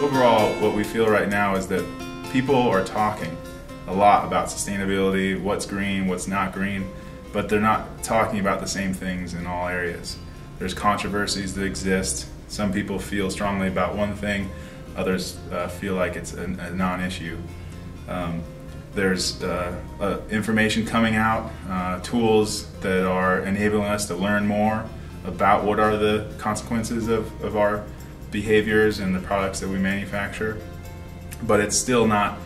Overall, what we feel right now is that people are talking a lot about sustainability, what's green, what's not green, but they're not talking about the same things in all areas. There's controversies that exist. Some people feel strongly about one thing, others feel like it's a non-issue. There's information coming out, tools that are enabling us to learn more about what are the consequences of our behaviors and the products that we manufacture, but it's still not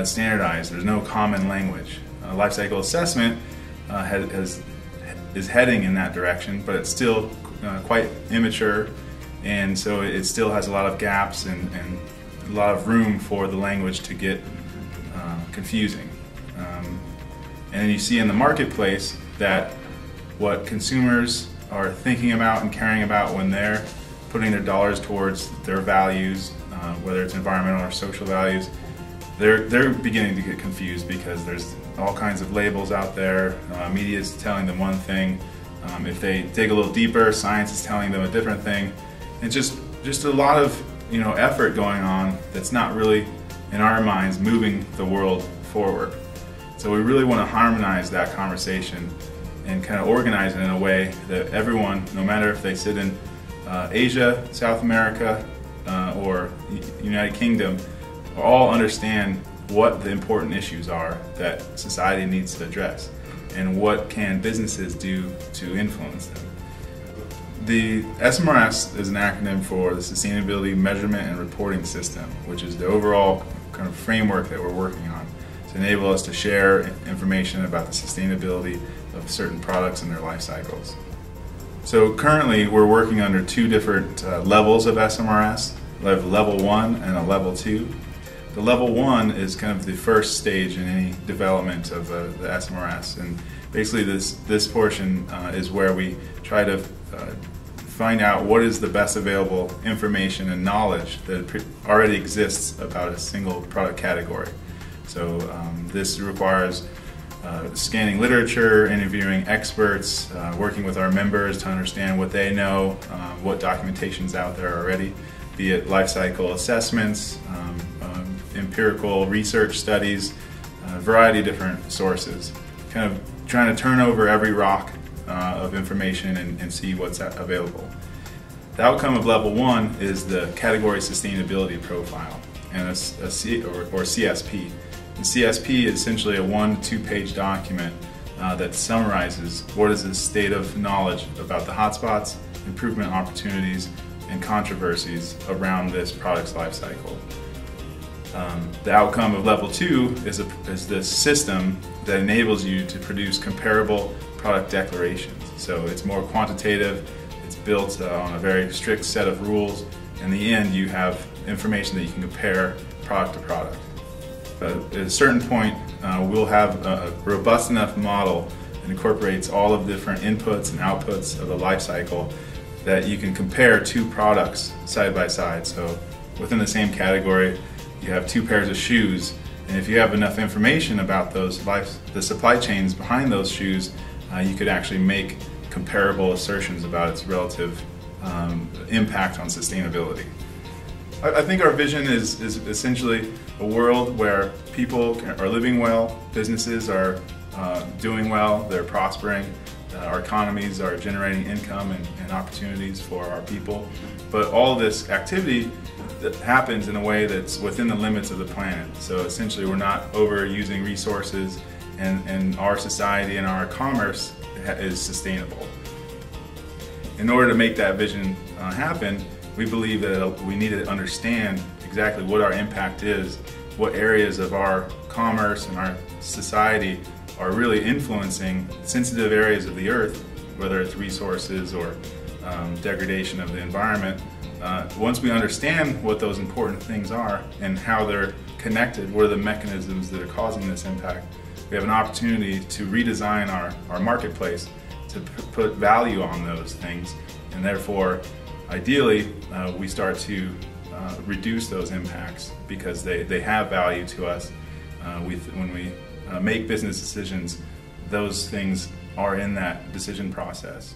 standardized. There's no common language. Life cycle assessment is heading in that direction, but it's still quite immature, and so it still has a lot of gaps and a lot of room for the language to get confusing. And then you see in the marketplace that what consumers are thinking about and caring about when they're putting their dollars towards their values, whether it's environmental or social values, they're beginning to get confused because there's all kinds of labels out there. Media is telling them one thing. If they dig a little deeper, science is telling them a different thing. It's just a lot of effort going on that's not really, in our minds, moving the world forward. So we really want to harmonize that conversation and kind of organize it in a way that everyone, no matter if they sit in Asia, South America, or United Kingdom, all understand what the important issues are that society needs to address and what can businesses do to influence them. The SMRS is an acronym for the Sustainability Measurement and Reporting System, which is the overall kind of framework that we're working on to enable us to share information about the sustainability of certain products and their life cycles. So currently we're working under two different levels of SMRS. We have level 1 and a level 2. The level 1 is kind of the first stage in any development of the SMRS, and basically this portion is where we try to find out what is the best available information and knowledge that already exists about a single product category. So this requires scanning literature, interviewing experts, working with our members to understand what they know, what documentation's out there already, be it life cycle assessments, empirical research studies, a variety of different sources. Kind of trying to turn over every rock of information and see what's available. The outcome of level 1 is the category sustainability profile, and or CSP. And CSP is essentially a 1- to 2-page document that summarizes what is the state of knowledge about the hotspots, improvement opportunities, and controversies around this product's life cycle. The outcome of level 2 is this system that enables you to produce comparable product declarations. So it's more quantitative, it's built on a very strict set of rules. In the end, you have information that you can compare product to product. But at a certain point, we'll have a robust enough model that incorporates all of the different inputs and outputs of the life cycle that you can compare two products side by side. So within the same category, you have two pairs of shoes, and if you have enough information about the supply chains behind those shoes, you could actually make comparable assertions about its relative impact on sustainability. I think our vision is essentially a world where people are living well, businesses are doing well, they're prospering, our economies are generating income and opportunities for our people, but all this activity that happens in a way that's within the limits of the planet. So essentially we're not overusing resources, and our society and our commerce is sustainable. In order to make that vision happen, we believe that we need to understand exactly what our impact is, what areas of our commerce and our society are really influencing sensitive areas of the earth, whether it's resources or degradation of the environment. Once we understand what those important things are and how they're connected, what are the mechanisms that are causing this impact, we have an opportunity to redesign our marketplace to put value on those things, and therefore ideally we start to reduce those impacts because they have value to us. When we make business decisions, those things are in that decision process.